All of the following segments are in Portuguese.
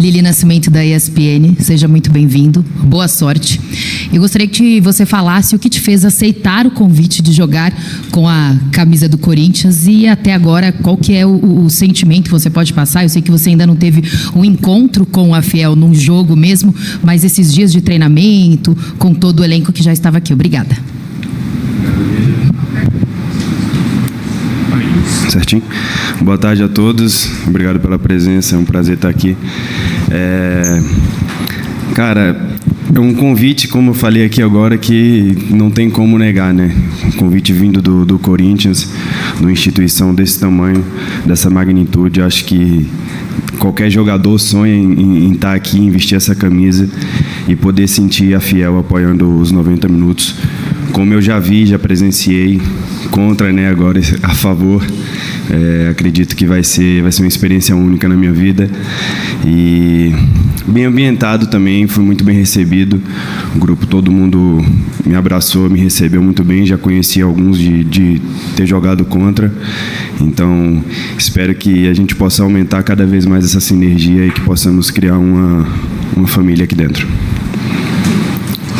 Lili Nascimento, da ESPN. Seja muito bem-vindo. Boa sorte. Eu gostaria que você falasse o que te fez aceitar o convite de jogar com a camisa do Corinthians e até agora qual que é o sentimento que você pode passar. Eu sei que você ainda não teve um encontro com a Fiel num jogo mesmo, mas esses dias de treinamento, com todo o elenco que já estava aqui. Obrigada. Certinho. Boa tarde a todos. Obrigado pela presença. É um prazer estar aqui. Cara, é um convite, como eu falei aqui agora, que não tem como negar, né? Um convite vindo do Corinthians, de uma instituição desse tamanho, dessa magnitude. Acho que qualquer jogador sonha em estar aqui, em vestir essa camisa e poder sentir a Fiel apoiando os 90 minutos. Como eu já vi, já presenciei, contra, né, agora a favor. Acredito que vai ser uma experiência única na minha vida. E bem ambientado também, fui muito bem recebido. O grupo, todo mundo me abraçou, me recebeu muito bem. Já conheci alguns de ter jogado contra. Então, espero que a gente possa aumentar cada vez mais essa sinergia e que possamos criar uma família aqui dentro.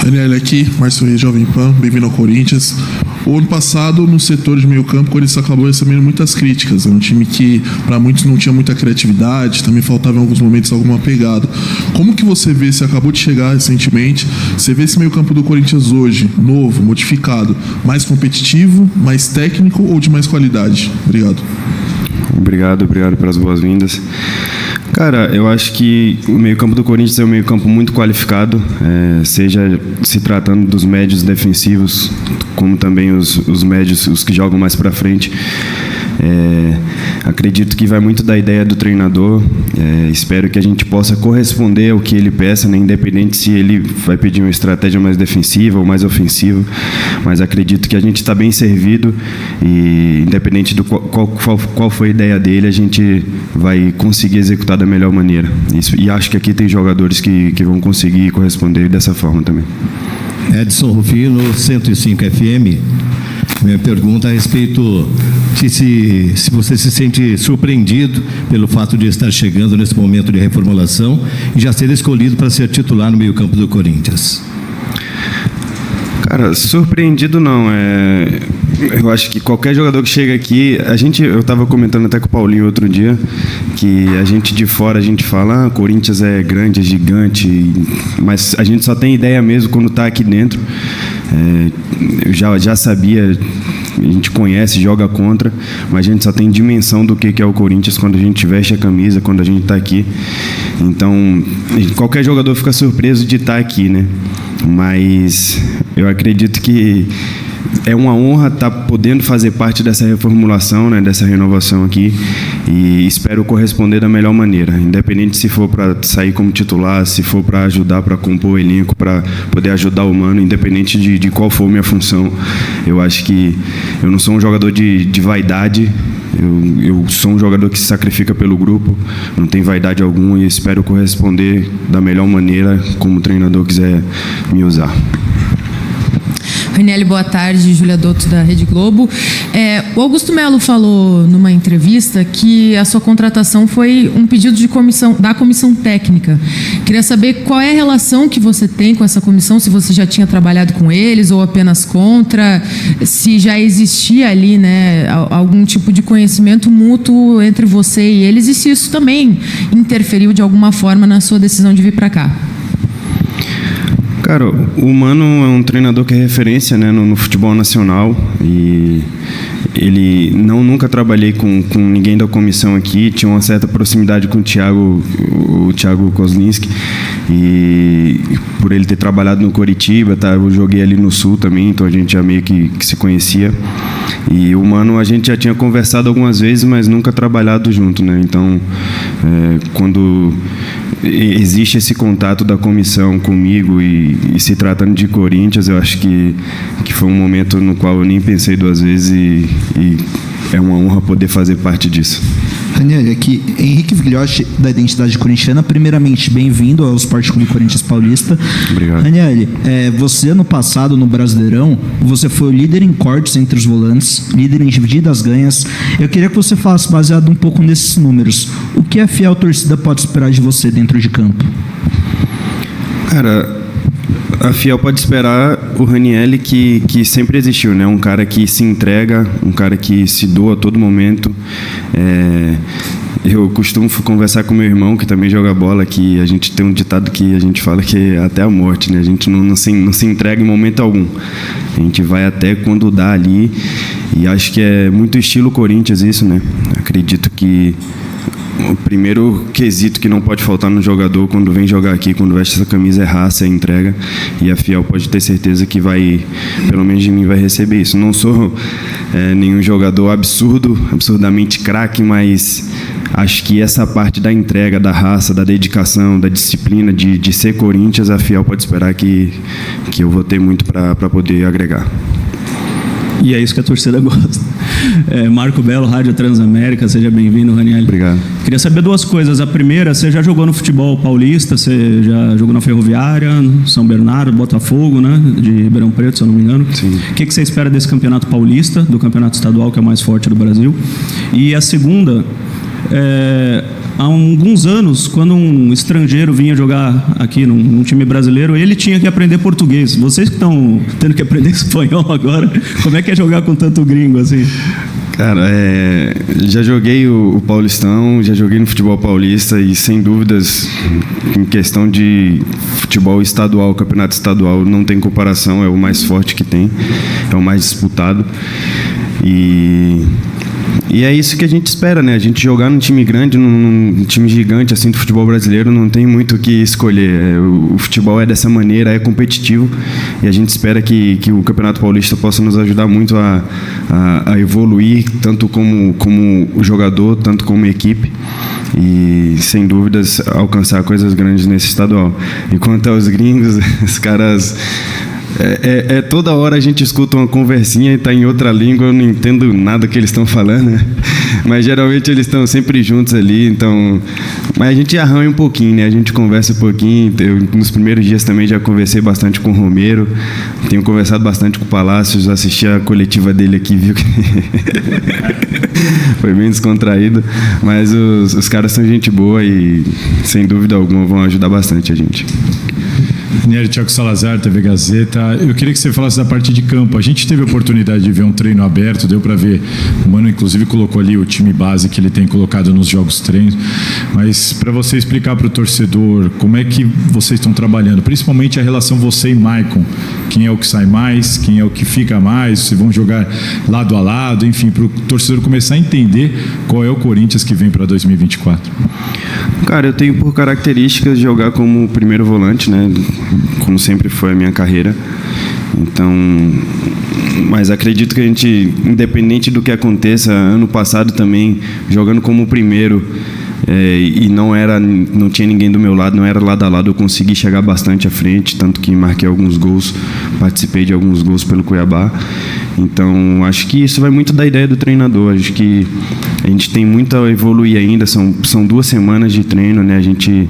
Ranieri aqui, Márcio Reis, Jovem Pan, bem-vindo ao Corinthians. O ano passado, no setor de meio campo, o Corinthians acabou recebendo muitas críticas. É um time que, para muitos, não tinha muita criatividade, também faltava em alguns momentos alguma pegada. Como que você vê, você acabou de chegar recentemente, você vê esse meio campo do Corinthians hoje, novo, modificado, mais competitivo, mais técnico ou de mais qualidade? Obrigado. Obrigado pelas boas-vindas. Cara, eu acho que o meio-campo do Corinthians é um meio-campo muito qualificado, seja se tratando dos médios defensivos, como também os médios, os que jogam mais para frente. Acredito que vai muito da ideia do treinador. Espero que a gente possa corresponder ao que ele peça, né? Independente se ele vai pedir uma estratégia mais defensiva ou mais ofensiva, mas acredito que a gente está bem servido e, independente do qual foi a ideia dele, a gente vai conseguir executar da melhor maneira. E acho que aqui tem jogadores que vão conseguir corresponder dessa forma também. Edson Rufino, 105 FM. Minha pergunta a respeito se você se sente surpreendido pelo fato de estar chegando nesse momento de reformulação e já ser escolhido para ser titular no meio-campo do Corinthians. Cara, surpreendido não. Eu acho que qualquer jogador que chega aqui, eu estava comentando até com o Paulinho outro dia, que a gente de fora, a gente fala, Corinthians é grande, é gigante, mas a gente só tem ideia mesmo quando está aqui dentro. Eu já sabia, a gente conhece, joga contra, mas a gente só tem dimensão do que é o Corinthians quando a gente veste a camisa, quando a gente está aqui. Então, qualquer jogador fica surpreso de estar aqui, né? Mas eu acredito que é uma honra estar podendo fazer parte dessa reformulação, né, dessa renovação aqui, e espero corresponder da melhor maneira, independente se for para sair como titular, se for para ajudar, para compor o elenco, para poder ajudar o Mano, independente de qual for a minha função. Eu acho que eu não sou um jogador de vaidade, eu sou um jogador que se sacrifica pelo grupo, não tem vaidade alguma, e espero corresponder da melhor maneira como o treinador quiser me usar. Ranieri, boa tarde. Júlia Dotto, da Rede Globo. O Augusto Melo falou numa entrevista que a sua contratação foi um pedido da comissão técnica. Queria saber qual é a relação que você tem com essa comissão, se você já tinha trabalhado com eles ou apenas contra, se já existia ali, né, algum tipo de conhecimento mútuo entre você e eles e se isso também interferiu de alguma forma na sua decisão de vir para cá. Cara, o Mano é um treinador que é referência, né, no futebol nacional, e nunca trabalhei com ninguém da comissão aqui, tinha uma certa proximidade com o Thiago Kozlinski, e por ele ter trabalhado no Coritiba, tá, eu joguei ali no Sul também, então a gente já meio que se conhecia. E o Mano a gente já tinha conversado algumas vezes, mas nunca trabalhado junto, né? Então, quando existe esse contato da comissão comigo e se tratando de Corinthians, eu acho que foi um momento no qual eu nem pensei duas vezes e é uma honra poder fazer parte disso. Ranieri, aqui, Henrique Vigliotti, da Identidade Corintiana. Primeiramente, bem-vindo ao Esporte Clube Corinthians Paulista. Obrigado. Ranieri, você no passado, no Brasileirão, você foi o líder em cortes entre os volantes, líder em divididas ganhas. Eu queria que você falasse, baseado um pouco nesses números, o que a fiel torcida pode esperar de você dentro de campo? Cara, a fiel pode esperar o Ranieri que sempre existiu, né? Um cara que se entrega, um cara que se doa a todo momento. Eu costumo conversar com meu irmão, que também joga bola, que a gente tem um ditado que a gente fala que é até a morte, né? A gente não se entrega em momento algum. A gente vai até quando dá ali. E acho que é muito estilo Corinthians isso, né? Acredito que o primeiro quesito que não pode faltar no jogador quando vem jogar aqui, quando veste essa camisa, é raça, é entrega. E a fiel pode ter certeza que vai, pelo menos de mim, vai receber isso. Não sou nenhum jogador absurdamente craque, mas acho que essa parte da entrega, da raça, da dedicação, da disciplina de ser Corinthians, a fiel pode esperar que eu vou ter muito para poder agregar. E é isso que a torcida gosta. Marco Belo, Rádio Transamérica, seja bem-vindo, Ranieri. Obrigado. Queria saber duas coisas. A primeira, você já jogou no futebol paulista, você já jogou na Ferroviária, São Bernardo, Botafogo, né? De Ribeirão Preto, se eu não me engano. Sim. O que você espera desse campeonato paulista, do campeonato estadual, que é o mais forte do Brasil? E a segunda, há alguns anos, quando um estrangeiro vinha jogar aqui num time brasileiro, ele tinha que aprender português. Vocês que estão tendo que aprender espanhol agora, como é que é jogar com tanto gringo assim? Cara, já joguei o Paulistão, já joguei no futebol paulista e, sem dúvidas, em questão de futebol estadual, campeonato estadual, não tem comparação, é o mais forte que tem, é o mais disputado. E é isso que a gente espera, né? A gente jogar num time grande, num time gigante assim do futebol brasileiro, não tem muito o que escolher. O futebol é dessa maneira, é competitivo, e a gente espera que o Campeonato Paulista possa nos ajudar muito a evoluir, tanto como o jogador, tanto como equipe, e, sem dúvidas, alcançar coisas grandes nesse estadual. E quanto aos gringos, os caras... toda hora a gente escuta uma conversinha e está em outra língua, eu não entendo nada que eles estão falando, né? Mas geralmente eles estão sempre juntos ali, então... Mas a gente arranha um pouquinho, né? A gente conversa um pouquinho. Nos primeiros dias também já conversei bastante com o Romero, tenho conversado bastante com o Palácios, assisti a coletiva dele aqui, viu que foi bem descontraído, mas os caras são gente boa e, sem dúvida alguma, vão ajudar bastante a gente. Ranieri, Thiago Salazar, TV Gazeta. Eu queria que você falasse da parte de campo. A gente teve a oportunidade de ver um treino aberto, deu para ver. O Mano, inclusive, colocou ali o time base que ele tem colocado nos jogos treinos. Mas para você explicar para o torcedor como é que vocês estão trabalhando, principalmente a relação você e Maicon. Quem é o que sai mais, quem é o que fica mais, se vão jogar lado a lado, enfim, para o torcedor começar a entender qual é o Corinthians que vem para 2024. Cara, eu tenho por características jogar como primeiro volante, né? Como sempre foi a minha carreira. Então, mas acredito que a gente, independente do que aconteça, ano passado também, jogando como primeiro, e não tinha ninguém do meu lado, não era lado a lado, eu consegui chegar bastante à frente, tanto que marquei alguns gols, participei de alguns gols pelo Cuiabá. Então, acho que isso vai muito da ideia do treinador. Acho que a gente tem muito a evoluir ainda, são 2 semanas de treino, né? A gente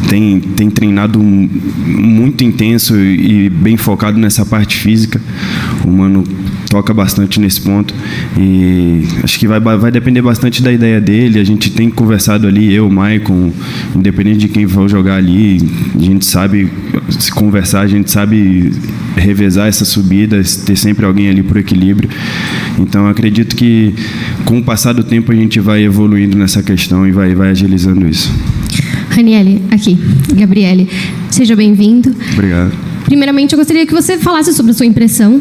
tem treinado muito intenso e bem focado nessa parte física. O Mano toca bastante nesse ponto e acho que vai depender bastante da ideia dele. A gente tem conversado ali, eu, Maicon, independente de quem for jogar ali, a gente sabe se conversar, a gente sabe revezar essas subidas, ter sempre alguém ali por equilíbrio. Então acredito que com o passar do tempo a gente vai evoluindo nessa questão e vai agilizando isso. Ranieri, aqui, Gabriele, seja bem-vindo. Obrigado. Primeiramente, eu gostaria que você falasse sobre a sua impressão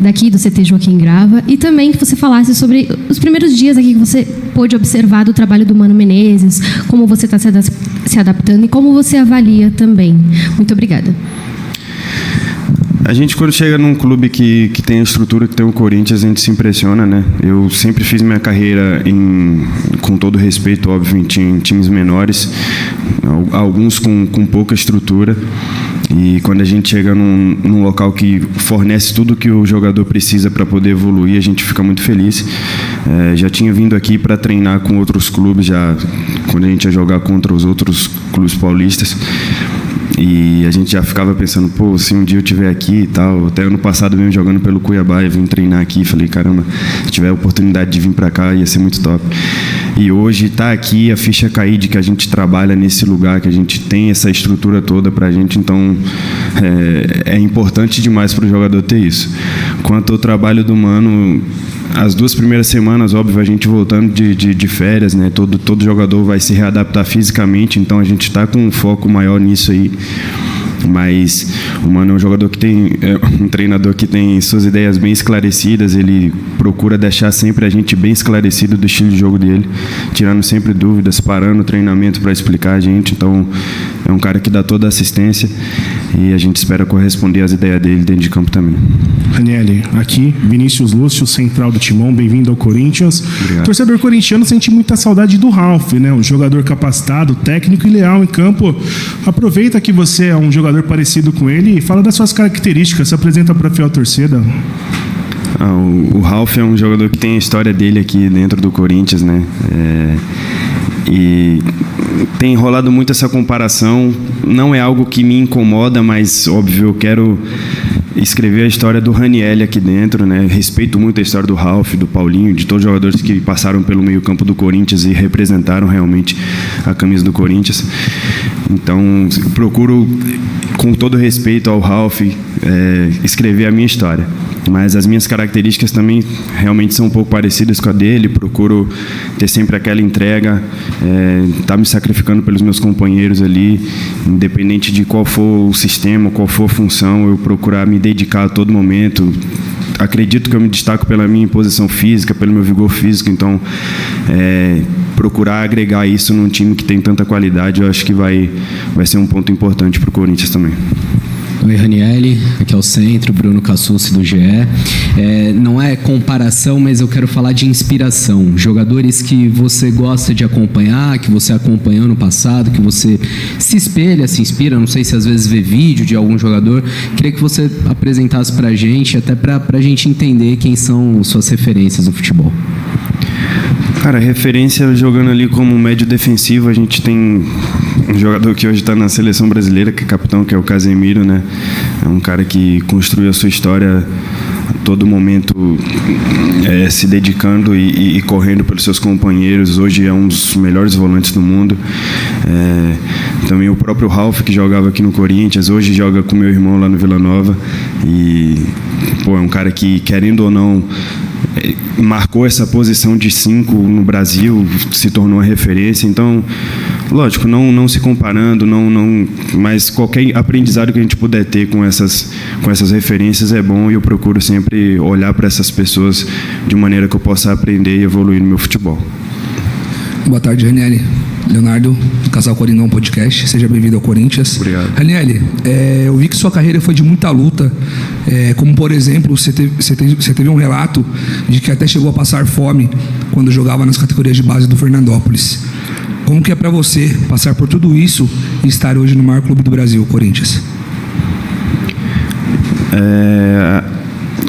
daqui do CT Joaquim Grava e também que você falasse sobre os primeiros dias aqui que você pôde observar do trabalho do Mano Menezes, como você está se adaptando e como você avalia também. Muito obrigada. A gente, quando chega num clube que tem a estrutura que tem o Corinthians, a gente se impressiona, né? Eu sempre fiz minha carreira, com todo respeito, óbvio, em times menores, alguns com pouca estrutura. E quando a gente chega num local que fornece tudo que o jogador precisa para poder evoluir, a gente fica muito feliz. Já tinha vindo aqui para treinar com outros clubes, já quando a gente ia jogar contra os outros clubes paulistas. E a gente já ficava pensando, pô, se um dia eu estiver aqui e tal. Até ano passado mesmo jogando pelo Cuiabá, eu vim treinar aqui, falei, caramba, se tiver a oportunidade de vir para cá ia ser muito top. E hoje tá aqui, a ficha cair de que a gente trabalha nesse lugar, que a gente tem essa estrutura toda pra gente, então é importante demais para o jogador ter isso. Quanto ao trabalho do Mano, as 2 primeiras semanas, óbvio, a gente voltando de férias, né? Todo jogador vai se readaptar fisicamente, então a gente está com um foco maior nisso aí. Mas o Mano é um jogador que um treinador que tem suas ideias bem esclarecidas, ele procura deixar sempre a gente bem esclarecido do estilo de jogo dele, tirando sempre dúvidas, parando o treinamento para explicar a gente. Então é um cara que dá toda a assistência e a gente espera corresponder às ideias dele dentro de campo também. Ranieri, aqui, Vinícius Lúcio, central do Timão, bem-vindo ao Corinthians. Obrigado. Torcedor corintiano sente muita saudade do Ralf, né? Um jogador capacitado, técnico e leal em campo. Aproveita que você é um jogador parecido com ele e fala das suas características, se apresenta para a fiel torcida. O Ralf é um jogador que tem a história dele aqui dentro do Corinthians, né? E tem rolado muito essa comparação. Não é algo que me incomoda, mas óbvio, eu quero escrever a história do Ranieri aqui dentro, né? Respeito muito a história do Ralf, do Paulinho, de todos os jogadores que passaram pelo meio-campo do Corinthians e representaram realmente a camisa do Corinthians. Então, eu procuro, com todo respeito ao Ralf, escrever a minha história. Mas as minhas características também realmente são um pouco parecidas com a dele. Procuro ter sempre aquela entrega, estar me sacrificando pelos meus companheiros ali, independente de qual for o sistema, qual for a função, eu procurar me dedicar a todo momento. Acredito que eu me destaco pela minha posição física, pelo meu vigor físico, então procurar agregar isso num time que tem tanta qualidade, eu acho que vai ser um ponto importante para o Corinthians também. Oi, Ranieri, aqui é o Centro, Bruno Cassucci do GE. Não é comparação, mas eu quero falar de inspiração. Jogadores que você gosta de acompanhar, que você acompanhou no passado, que você se espelha, se inspira, não sei se às vezes vê vídeo de algum jogador. Queria que você apresentasse pra gente, até pra gente entender quem são suas referências no futebol. Cara, referência jogando ali como médio defensivo, a gente tem um jogador que hoje está na seleção brasileira, que é capitão, que é o Casemiro, né? É um cara que construiu a sua história a todo momento, se dedicando e correndo pelos seus companheiros. Hoje é um dos melhores volantes do mundo. Também o próprio Ralf, que jogava aqui no Corinthians, hoje joga com meu irmão lá no Vila Nova. E é um cara que, querendo ou não, marcou essa posição de 5 no Brasil, se tornou uma referência. Então, lógico, não se comparando, mas qualquer aprendizado que a gente puder ter com essas referências é bom, e eu procuro sempre olhar para essas pessoas de maneira que eu possa aprender e evoluir no meu futebol. Boa tarde, Ranieri. Leonardo, do Casal Coringão Podcast. Seja bem-vindo ao Corinthians. Obrigado. Ranieri, eu vi que sua carreira foi de muita luta, como, por exemplo, você teve um relato de que até chegou a passar fome quando jogava nas categorias de base do Fernandópolis. Como que é para você passar por tudo isso e estar hoje no maior clube do Brasil, o Corinthians?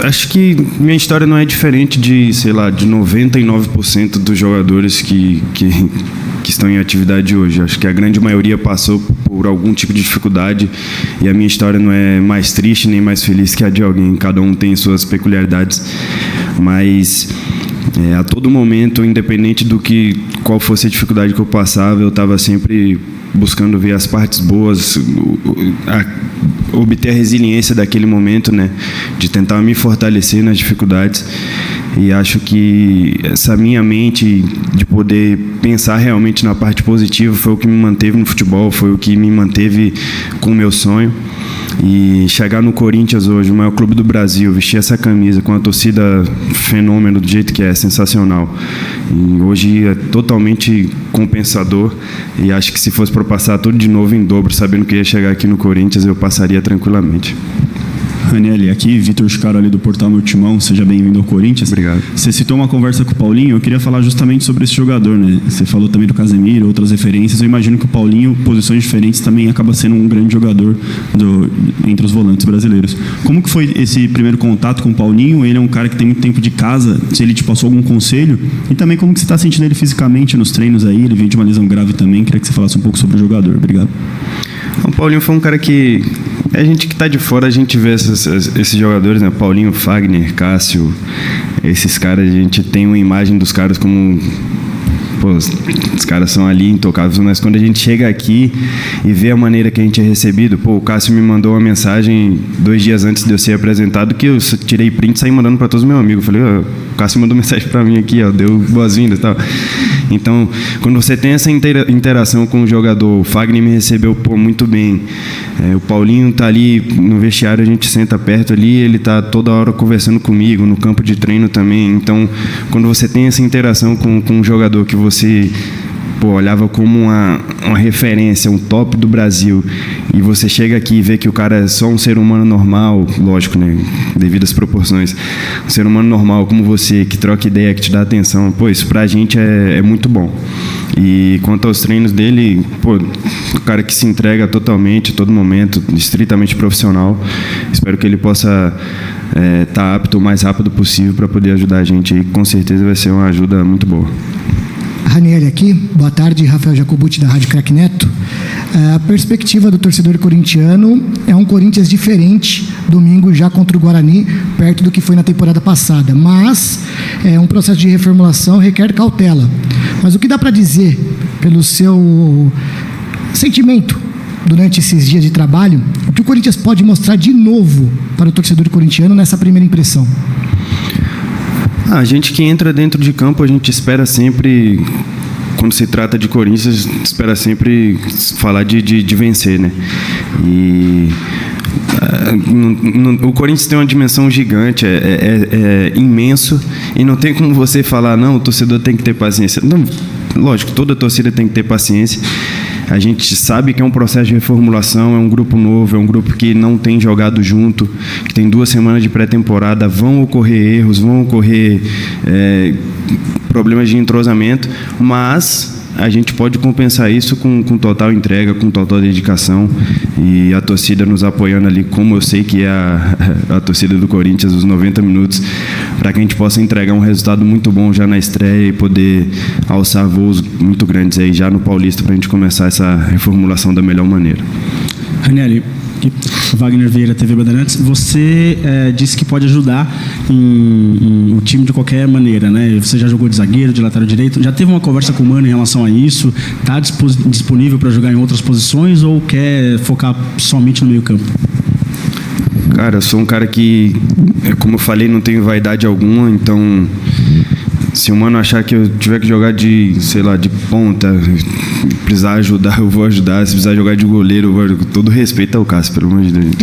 Acho que minha história não é diferente de 99% dos jogadores que estão em atividade hoje. Acho que a grande maioria passou por algum tipo de dificuldade, e a minha história não é mais triste nem mais feliz que a de alguém. Cada um tem suas peculiaridades, mas a todo momento, independente qual fosse a dificuldade que eu passava, eu estava sempre buscando ver as partes boas, obter a resiliência daquele momento, né, de tentar me fortalecer nas dificuldades. E acho que essa minha mente de poder pensar realmente na parte positiva foi o que me manteve no futebol, foi o que me manteve com o meu sonho. E chegar no Corinthians hoje, o maior clube do Brasil, vestir essa camisa com a torcida fenômeno do jeito que é, sensacional. E hoje é totalmente compensador, e acho que se fosse para passar tudo de novo em dobro, sabendo que ia chegar aqui no Corinthians, eu passaria tranquilamente. Ranieri, aqui, Vitor Scaro ali do Portal Meu Timão, seja bem-vindo ao Corinthians. Obrigado. Você citou uma conversa com o Paulinho, eu queria falar justamente sobre esse jogador, né? Você falou também do Casemiro, outras referências, eu imagino que o Paulinho, posições diferentes, também acaba sendo um grande jogador entre os volantes brasileiros. Como que foi esse primeiro contato com o Paulinho? Ele é um cara que tem muito tempo de casa, se ele te passou algum conselho? E também como que você está sentindo ele fisicamente nos treinos aí? Ele veio de uma lesão grave também, queria que você falasse um pouco sobre o jogador. Obrigado. O Paulinho foi um cara que... A gente que está de fora, a gente vê esses jogadores, né? Paulinho, Fagner, Cássio, esses caras, a gente tem uma imagem dos caras como... Pô, os caras são ali intocáveis, mas quando a gente chega aqui e vê a maneira que a gente é recebido, pô, o Cássio me mandou uma mensagem 2 dias antes de eu ser apresentado, que eu tirei print e saí mandando para todos os meus amigos. Eu falei, o Cássio mandou mensagem para mim aqui, ó, deu boas-vindas e tal. Então, quando você tem essa interação com o jogador, o Fagner me recebeu, pô, muito bem. O Paulinho tá ali no vestiário, a gente senta perto ali, ele tá toda hora conversando comigo, no campo de treino também. Então, quando você tem essa interação com um jogador que você olhava como uma referência, um top do Brasil, e você chega aqui e vê que o cara é só um ser humano normal, lógico, né, devido às proporções, um ser humano normal como você, que troca ideia, que te dá atenção, pô, isso pra gente é muito bom. E quanto aos treinos dele, pô, o cara que se entrega totalmente, a todo momento, estritamente profissional, espero que ele possa tá apto o mais rápido possível para poder ajudar a gente, e com certeza vai ser uma ajuda muito boa. Ranieri aqui, boa tarde, Rafael Jacobucci da Rádio Crack Neto. A perspectiva do torcedor corintiano é um Corinthians diferente, domingo já contra o Guarani, perto do que foi na temporada passada, mas um processo de reformulação requer cautela. Mas o que dá para dizer pelo seu sentimento durante esses dias de trabalho, o que o Corinthians pode mostrar de novo para o torcedor corintiano nessa primeira impressão? A gente que entra dentro de campo, a gente espera sempre, quando se trata de Corinthians, espera sempre falar de vencer, né? E o Corinthians tem uma dimensão gigante, é imenso, e não tem como você falar, não, o torcedor tem que ter paciência. Não, lógico, toda torcida tem que ter paciência. A gente sabe que é um processo de reformulação, é um grupo novo, é um grupo que não tem jogado junto, que tem 2 semanas de pré-temporada, vão ocorrer erros, vão ocorrer problemas de entrosamento, mas a gente pode compensar isso com total entrega, com total dedicação, e a torcida nos apoiando ali, como eu sei que é a torcida do Corinthians, os 90 minutos, para que a gente possa entregar um resultado muito bom já na estreia e poder alçar voos muito grandes aí já no Paulista, para a gente começar essa reformulação da melhor maneira. Ranieri, Wagner Vieira, TV Bandeirantes, você disse que pode ajudar o time de qualquer maneira, né? Você já jogou de zagueiro, de lateral direito, já teve uma conversa com o Mano em relação a isso? Está disponível para jogar em outras posições ou quer focar somente no meio campo? Cara, eu sou um cara que, como eu falei, não tenho vaidade alguma, então se o Mano achar que eu tiver que jogar de ponta, precisar ajudar, eu vou ajudar. Se precisar jogar de goleiro, eu vou, com todo respeito ao Cássio, pelo amor de Deus.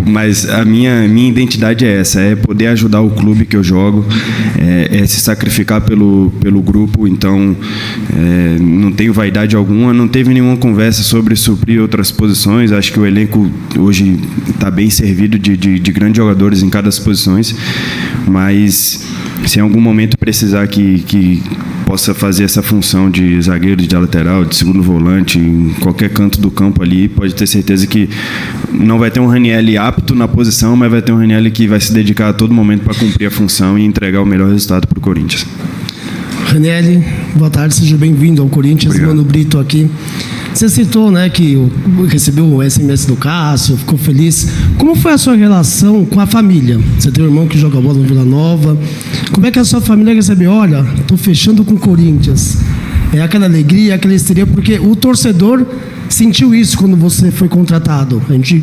Mas a minha identidade é essa, é poder ajudar o clube que eu jogo, é se sacrificar pelo grupo, então não tenho vaidade alguma, não teve nenhuma conversa sobre suprir outras posições, acho que o elenco hoje está bem servido de grandes jogadores em cada das posições, mas se em algum momento precisar que possa fazer essa função de zagueiro, de lateral, de segundo volante, em qualquer canto do campo ali, pode ter certeza que não vai ter um Ranieri apto na posição, mas vai ter um Ranieri que vai se dedicar a todo momento para cumprir a função e entregar o melhor resultado para o Corinthians. Ranieri, boa tarde, seja bem-vindo ao Corinthians. Obrigado. Mano Brito aqui. Você citou, né, que recebeu o SMS do Cássio, ficou feliz. Como foi a sua relação com a família? Você tem um irmão que joga bola no Vila Nova. Como é que a sua família recebeu? Olha, estou fechando com o Corinthians. É aquela alegria, aquela histeria, porque o torcedor sentiu isso quando você foi contratado. A gente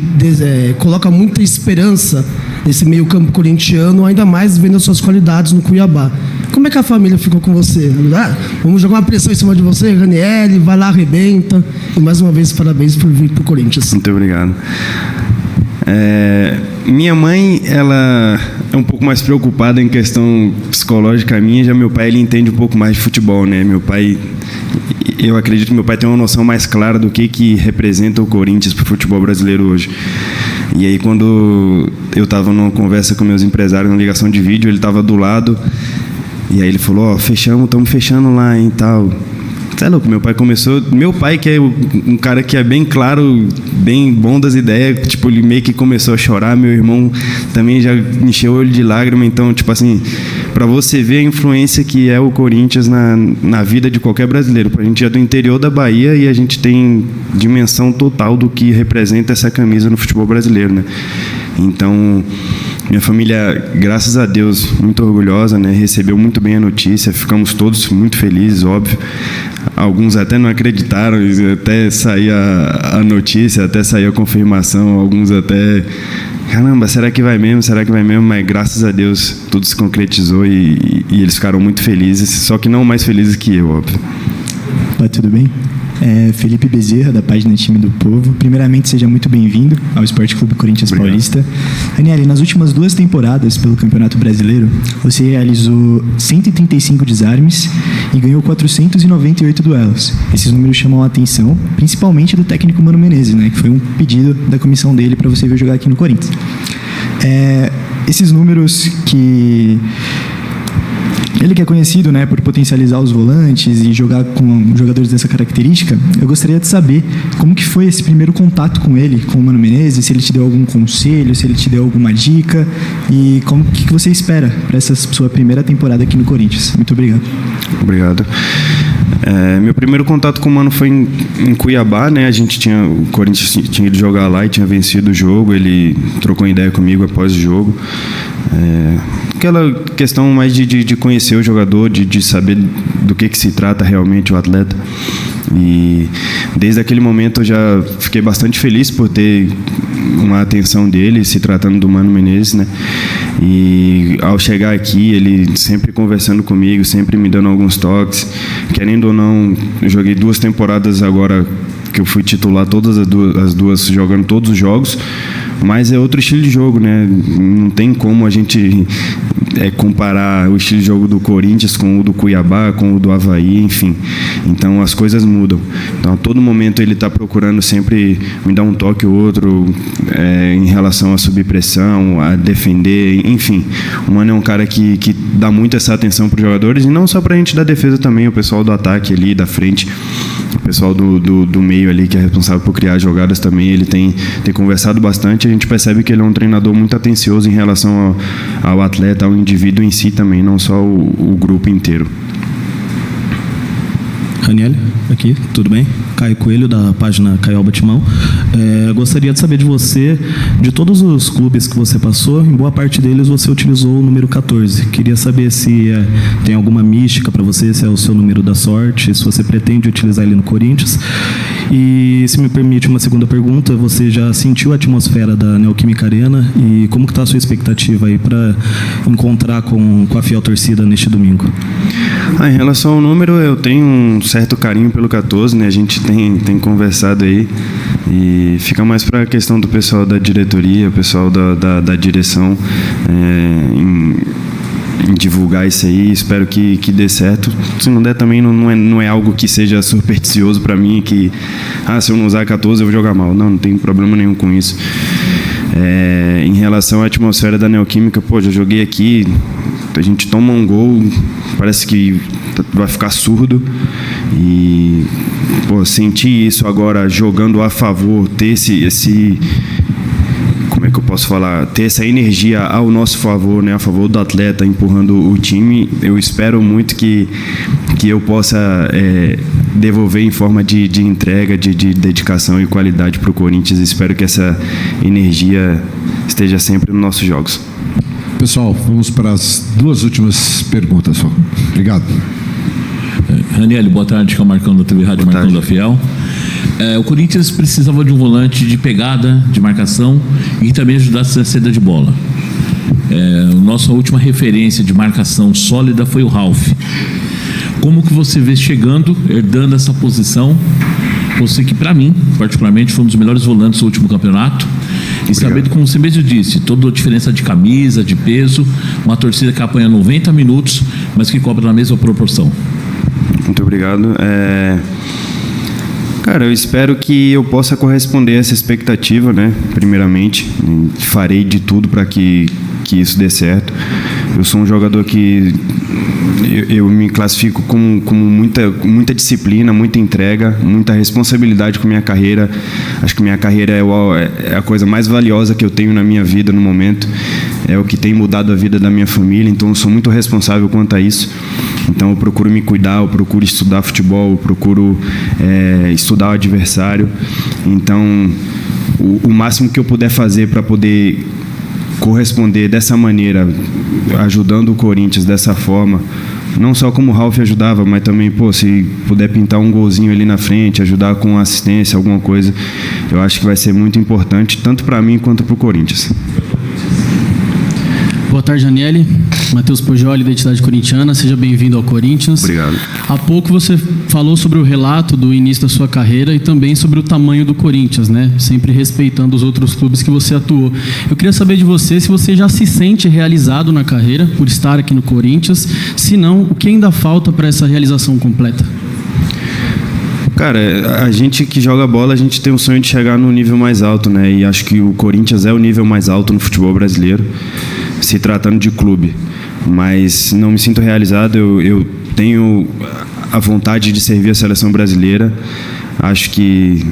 coloca muita esperança nesse meio campo corintiano, ainda mais vendo as suas qualidades no Cuiabá. Como é que a família ficou com você? Vamos jogar uma pressão em cima de você, Ranieri, vai lá, arrebenta. E mais uma vez, parabéns por vir para o Corinthians. Muito obrigado. Minha mãe, ela é um pouco mais preocupada em questão psicológica minha, já meu pai, ele entende um pouco mais de futebol, né? Meu pai, eu acredito que meu pai tem uma noção mais clara do que representa o Corinthians para o futebol brasileiro hoje. E aí, quando eu estava numa conversa com meus empresários, numa ligação de vídeo, ele estava do lado. E aí ele falou, estamos fechando lá, hein, tal. Você é louco, meu pai começou... Meu pai, que é um cara que é bem claro, bem bom das ideias, tipo, ele meio que começou a chorar. Meu irmão também já encheu o olho de lágrima. Então, tipo assim, para você ver a influência que é o Corinthians na vida de qualquer brasileiro. A gente é do interior da Bahia e a gente tem dimensão total do que representa essa camisa no futebol brasileiro, né? Então... Minha família, graças a Deus, muito orgulhosa, né? Recebeu muito bem a notícia, ficamos todos muito felizes, óbvio. Alguns até não acreditaram, até sair a notícia, até sair a confirmação, alguns até... Caramba, será que vai mesmo? Será que vai mesmo? Mas graças a Deus tudo se concretizou e eles ficaram muito felizes, só que não mais felizes que eu, óbvio. Oi, tudo bem? Felipe Bezerra, da página Time do Povo. Primeiramente, seja muito bem-vindo ao Esporte Clube Corinthians Paulista. Ranieri, nas últimas 2 temporadas pelo Campeonato Brasileiro, você realizou 135 desarmes e ganhou 498 duelos. Esses números chamam a atenção, principalmente do técnico Mano Menezes, né, que foi um pedido da comissão dele para você vir jogar aqui no Corinthians. Esses números que... Ele que é conhecido, né, por potencializar os volantes e jogar com jogadores dessa característica, eu gostaria de saber como que foi esse primeiro contato com ele, com o Mano Menezes, se ele te deu algum conselho, se ele te deu alguma dica e como que você espera para essa sua primeira temporada aqui no Corinthians. Muito obrigado. Obrigado. Meu primeiro contato com o Mano foi em Cuiabá, né? O Corinthians tinha ido jogar lá e tinha vencido o jogo. Ele trocou ideia comigo após o jogo. Aquela questão mais de conhecer o jogador, de saber do que se trata realmente o atleta. E desde aquele momento eu já fiquei bastante feliz por ter uma atenção dele, se tratando do Mano Menezes, né? E ao chegar aqui, ele sempre conversando comigo, sempre me dando alguns toques. Querendo ou não, eu joguei 2 temporadas agora que eu fui titular todas as duas jogando todos os jogos. Mas é outro estilo de jogo, né? Não tem como a gente comparar o estilo de jogo do Corinthians com o do Cuiabá, com o do Avaí, enfim. Então as coisas mudam. Então a todo momento ele está procurando sempre me dar um toque ou outro em relação a subir pressão, a defender, enfim. O Mano é um cara que dá muito essa atenção para os jogadores e não só para a gente da defesa também, o pessoal do ataque ali, da frente, o pessoal do meio ali que é responsável por criar jogadas também, ele tem conversado bastante. A gente percebe que ele é um treinador muito atencioso em relação ao atleta, ao indivíduo em si também, não só o grupo inteiro. Ranieri, aqui, tudo bem? Caio Coelho, da página Caio Batimão. Gostaria de saber de você, de todos os clubes que você passou, em boa parte deles você utilizou o número 14. Queria saber se tem alguma mística para você, se é o seu número da sorte, se você pretende utilizar ele no Corinthians. E, se me permite uma segunda pergunta, você já sentiu a atmosfera da Neoquímica Arena e como que está a sua expectativa aí para encontrar com a fiel torcida neste domingo? Em relação ao número, eu tenho um certo carinho pelo 14, né? A gente tem conversado aí e fica mais para a questão do pessoal da diretoria, o pessoal da direção em divulgar isso aí. Espero que dê certo. Se não der também não é algo que seja supersticioso para mim, que se eu não usar 14 eu vou jogar mal. Não tem problema nenhum com isso. Em relação à atmosfera da Neoquímica, já joguei aqui, a gente toma um gol, parece que vai ficar surdo. E sentir isso agora jogando a favor, ter esse como é que eu posso falar, ter essa energia ao nosso favor, né, a favor do atleta, empurrando o time. Eu espero muito que eu possa devolver em forma de entrega, de dedicação e qualidade para o Corinthians. Espero que essa energia esteja sempre nos nossos jogos. Pessoal, vamos para as 2 últimas perguntas só. Obrigado. Ranieri, boa tarde, que é o Marcão da TV Rádio Marcão da Fiel. O Corinthians precisava de um volante de pegada, de marcação e que também ajudasse a saída de bola. Nossa última referência de marcação sólida foi o Ralf. Como que você vê chegando, herdando essa posição? Você que, para mim, particularmente, foi um dos melhores volantes do último campeonato. E sabendo, como você mesmo disse, toda a diferença de camisa, de peso, uma torcida que apanha 90 minutos, mas que cobra na mesma proporção. Muito obrigado. Cara, eu espero que eu possa corresponder a essa expectativa, né? Primeiramente, farei de tudo para que isso dê certo. Eu sou um jogador que eu me classifico com muita disciplina, muita entrega, muita responsabilidade com minha carreira. Acho que minha carreira é a coisa mais valiosa que eu tenho na minha vida no momento. É o que tem mudado a vida da minha família, então eu sou muito responsável quanto a isso. Então eu procuro me cuidar, eu procuro estudar futebol, eu procuro estudar o adversário. Então o máximo que eu puder fazer para poder corresponder dessa maneira, ajudando o Corinthians dessa forma, não só como o Ralf ajudava, mas também, se puder pintar um golzinho ali na frente, ajudar com assistência, alguma coisa, eu acho que vai ser muito importante, tanto para mim quanto para o Corinthians. Boa tarde, Aniele. Matheus Pojoli, Identidade Corintiana. Seja bem-vindo ao Corinthians. Obrigado. Há pouco você falou sobre o relato do início da sua carreira e também sobre o tamanho do Corinthians, né? Sempre respeitando os outros clubes que você atuou. Eu queria saber de você se você já se sente realizado na carreira por estar aqui no Corinthians. Se não, o que ainda falta para essa realização completa? Cara, a gente que joga bola, a gente tem o sonho de chegar no nível mais alto, né? E acho que o Corinthians é o nível mais alto no futebol brasileiro, se tratando de clube. Mas não me sinto realizado, eu tenho a vontade de servir a seleção brasileira. Acho que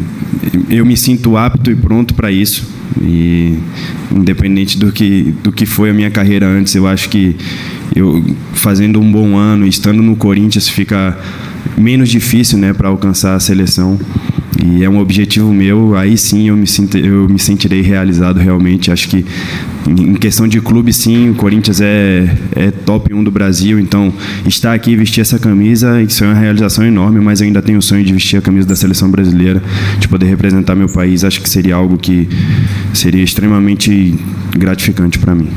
eu me sinto apto e pronto para isso. E independente do que foi a minha carreira antes, eu acho que eu fazendo um bom ano, estando no Corinthians, fica menos difícil, né, para alcançar a seleção. E é um objetivo meu, aí sim eu me sentirei realizado realmente. Acho que em questão de clube, sim, o Corinthians é top 1 do Brasil, então estar aqui e vestir essa camisa, isso é uma realização enorme, mas eu ainda tenho o sonho de vestir a camisa da seleção brasileira, de poder representar meu país. Acho que seria algo que seria extremamente gratificante para mim.